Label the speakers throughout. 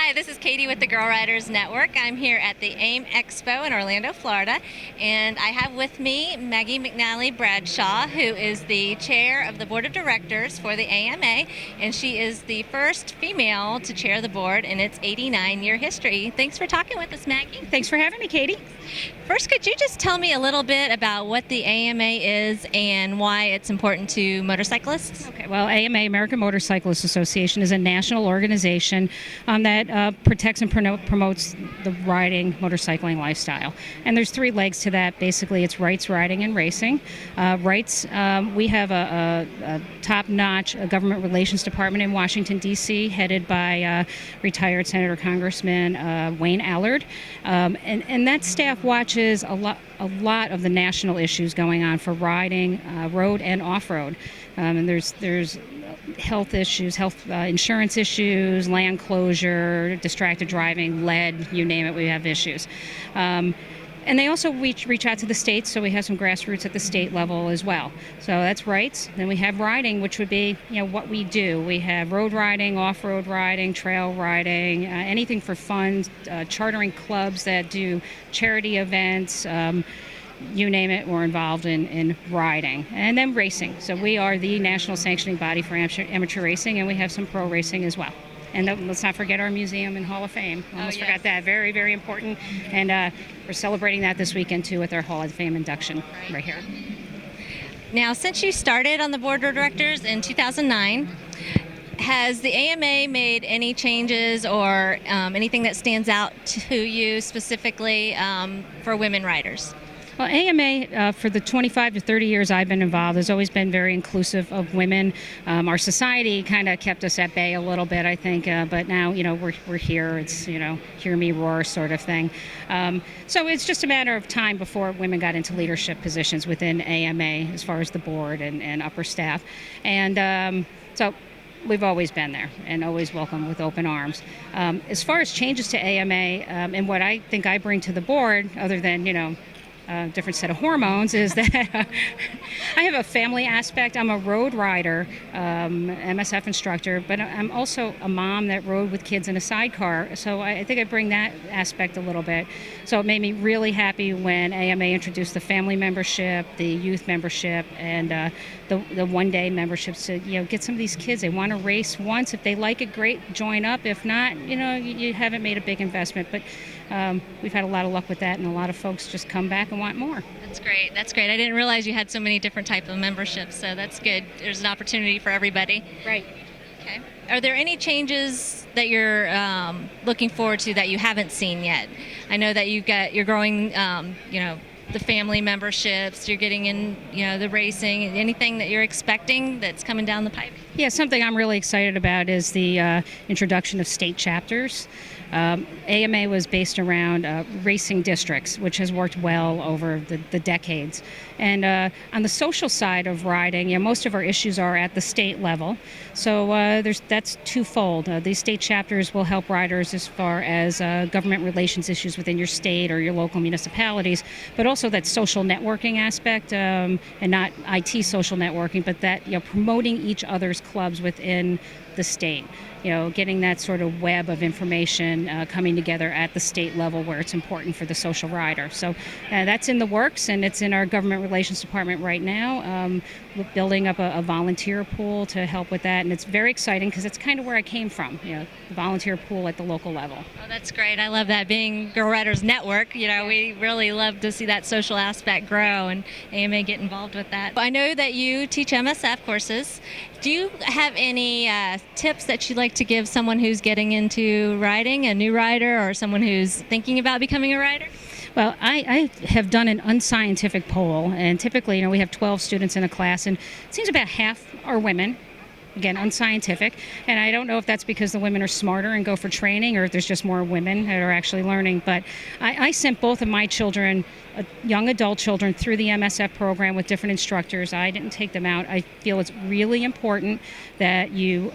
Speaker 1: Hi, this is Katie with the Girl Riders Network. I'm here at the AIM Expo in Orlando, Florida, and I have with me Maggie McNally-Bradshaw, who is the chair of the board of directors for the AMA, and she is the first female to chair the board in its 89-year history. Thanks for talking with us, Maggie.
Speaker 2: Thanks for having me, Katie.
Speaker 1: First, could you just tell me a little bit about what the AMA is and why it's important to motorcyclists?
Speaker 2: Okay, well, AMA, American Motorcyclists Association, is a national organization that protects and promotes the riding, motorcycling lifestyle. And there's three legs to that. Basically, it's rights, riding, and racing. Rights, we have a top-notch government relations department in Washington, D.C., headed by retired Senator Congressman Wayne Allard. And that staff watches a lot of the national issues going on for riding, road and off-road. And there's health issues, insurance issues, land closure, distracted driving, lead, you name it, we have issues. And they also reach out to the states, so we have some grassroots at the state level as well. So that's rights. Then we have riding, which would be what we do. We have road riding, off-road riding, trail riding, anything for fun, chartering clubs that do charity events, you name it, we're involved in riding. And then racing. So we are the national sanctioning body for amateur racing, and we have some pro racing as well. And let's not forget our museum and Hall of Fame. Almost forgot that. Very, very important. And we're celebrating that this weekend, too, with our Hall of Fame induction right here.
Speaker 1: Now, since you started on the board of directors in 2009, has the AMA made any changes or anything that stands out to you specifically for women riders?
Speaker 2: Well, AMA, for the 25 to 30 years I've been involved, has always been very inclusive of women. Our society kind of kept us at bay a little bit, I think, but now, we're here. It's, hear me roar sort of thing. So it's just a matter of time before women got into leadership positions within AMA as far as the board and upper staff. And so we've always been there and always welcome with open arms. As far as changes to AMA and what I think I bring to the board, other than, different set of hormones, is that I have a family aspect. I'm a road rider, MSF instructor, but I'm also a mom that rode with kids in a sidecar. So I think I bring that aspect a little bit. So it made me really happy when AMA introduced the family membership, the youth membership, and the one-day memberships to get some of these kids. They want to race once. If they like it, great, join up. If not, you haven't made a big investment. But we've had a lot of luck with that, and a lot of folks just come back and want more.
Speaker 1: That's great. That's great. I didn't realize you had so many different types of memberships, so that's good. There's an opportunity for everybody.
Speaker 2: Right.
Speaker 1: Okay. Are there any changes that you're looking forward to that you haven't seen yet? I know that you're growing, the family memberships, you're getting in, the racing. Anything that you're expecting that's coming down the pipe?
Speaker 2: Yeah, something I'm really excited about is the introduction of state chapters. AMA was based around racing districts, which has worked well over the decades. And on the social side of riding, most of our issues are at the state level. So that's twofold. These state chapters will help riders as far as government relations issues within your state or your local municipalities, but also that social networking aspect, and not IT social networking, but that promoting each other's clubs within the state. Getting that sort of web of information coming together at the state level where it's important for the social rider. So that's in the works, and it's in our government relations department right now. We're building up a volunteer pool to help with that, and it's very exciting because it's kind of where I came from, the volunteer pool at the local level.
Speaker 1: Oh, that's great. I love that. Being Girl Riders Network, we really love to see that social aspect grow, and AMA get involved with that. I know that you teach MSF courses. Do you have any tips that you'd like to give someone who's getting into riding, a new rider, or someone who's thinking about becoming a rider?
Speaker 2: Well, I have done an unscientific poll, and typically, we have 12 students in a class, and it seems about half are women. Again, unscientific, and I don't know if that's because the women are smarter and go for training, or if there's just more women that are actually learning. But I sent both of my children, young adult children, through the MSF program with different instructors. I didn't take them out. I feel it's really important that you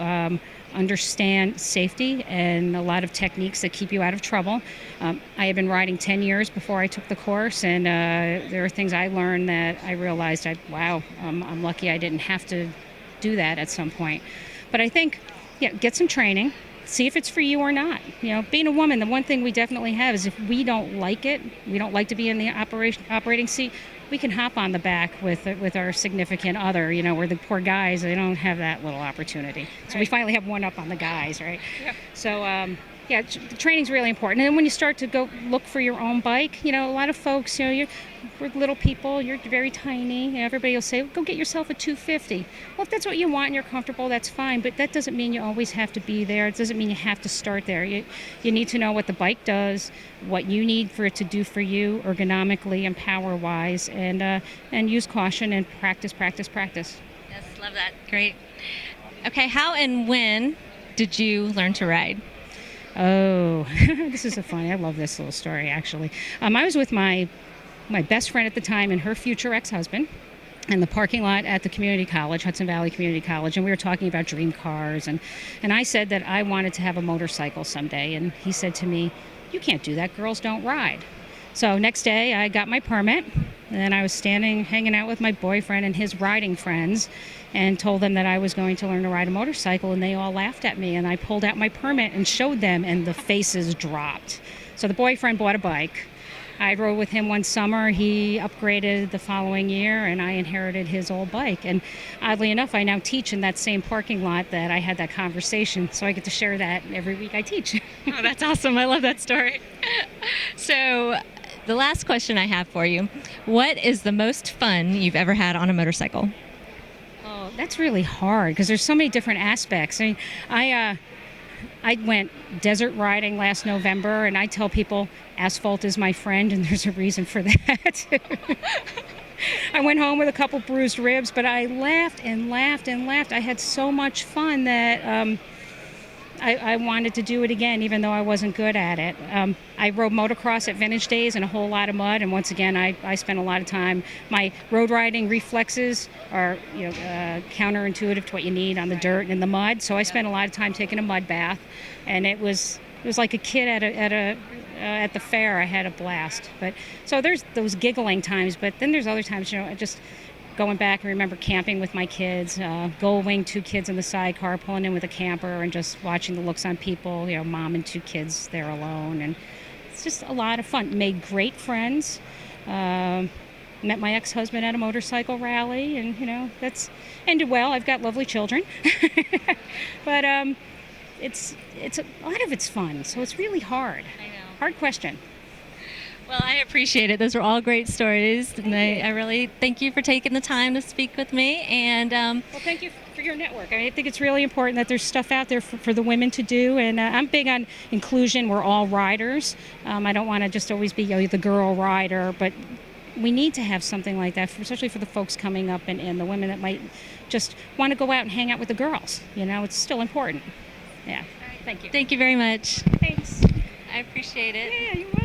Speaker 2: understand safety and a lot of techniques that keep you out of trouble. I had been riding 10 years before I took the course, and there are things I learned that I realized, I'm lucky I didn't have to do that at some point. But I think, get some training, see if it's for you or not. Being a woman, the one thing we definitely have is if we don't like it, we don't like to be in the operating seat, we can hop on the back with our significant other, where the poor guys, they don't have that little opportunity. So we finally have one up on the guys, right?
Speaker 3: Yeah.
Speaker 2: So, the training's really important. And then when you start to go look for your own bike, a lot of folks, we're little people, you're very tiny. Everybody will say, go get yourself a 250. Well, if that's what you want and you're comfortable, that's fine. But that doesn't mean you always have to be there. It doesn't mean you have to start there. You need to know what the bike does, what you need for it to do for you ergonomically and power-wise, and use caution and practice.
Speaker 1: Yes, love that. Great. Okay, how and when did you learn to ride?
Speaker 2: Oh, this is I love this little story, actually. I was with my best friend at the time and her future ex-husband in the parking lot at the community college, Hudson Valley Community College, and we were talking about dream cars, and I said that I wanted to have a motorcycle someday, and he said to me, you can't do that, girls don't ride. So next day I got my permit, and I was hanging out with my boyfriend and his riding friends, and told them that I was going to learn to ride a motorcycle, and they all laughed at me, and I pulled out my permit and showed them, and the faces dropped. So the boyfriend bought a bike. I rode with him one summer. He upgraded the following year, and I inherited his old bike. And oddly enough, I now teach in that same parking lot that I had that conversation, so I get to share that every week I teach.
Speaker 1: Oh, that's awesome. I love that story. So the last question I have for you, what is the most fun you've ever had on a motorcycle?
Speaker 2: Oh, that's really hard because there's so many different aspects. I mean, I went desert riding last November, and I tell people asphalt is my friend, and there's a reason for that. I went home with a couple bruised ribs, but I laughed and laughed and laughed. I had so much fun that I wanted to do it again, even though I wasn't good at it. I rode motocross at Vintage Days in a whole lot of mud, and once again, I spent a lot of time. My road riding reflexes are counterintuitive to what you need on the dirt and in the mud, so I spent a lot of time taking a mud bath, and it was like a kid at the fair. I had a blast. But so there's those giggling times, but then there's other times, I just going back and remember camping with my kids, Gold Wing, 2 kids in the sidecar, pulling in with a camper and just watching the looks on people, mom and 2 kids there alone. And it's just a lot of fun. Made great friends. Met my ex-husband at a motorcycle rally, and, that's ended well. I've got lovely children. But it's a lot of it's fun, so it's really hard.
Speaker 1: I know.
Speaker 2: Hard question.
Speaker 1: Well, I appreciate it. Those were all great stories, and I really thank you for taking the time to speak with me. And
Speaker 2: well, thank you for your network. I think it's really important that there's stuff out there for the women to do, and I'm big on inclusion. We're all riders. I don't want to just always be the girl rider, but we need to have something like that, especially for the folks coming up and the women that might just want to go out and hang out with the girls. It's still important. Yeah. Thank you.
Speaker 1: Thank you very much.
Speaker 2: Thanks.
Speaker 1: I appreciate it.
Speaker 2: Yeah, you're welcome.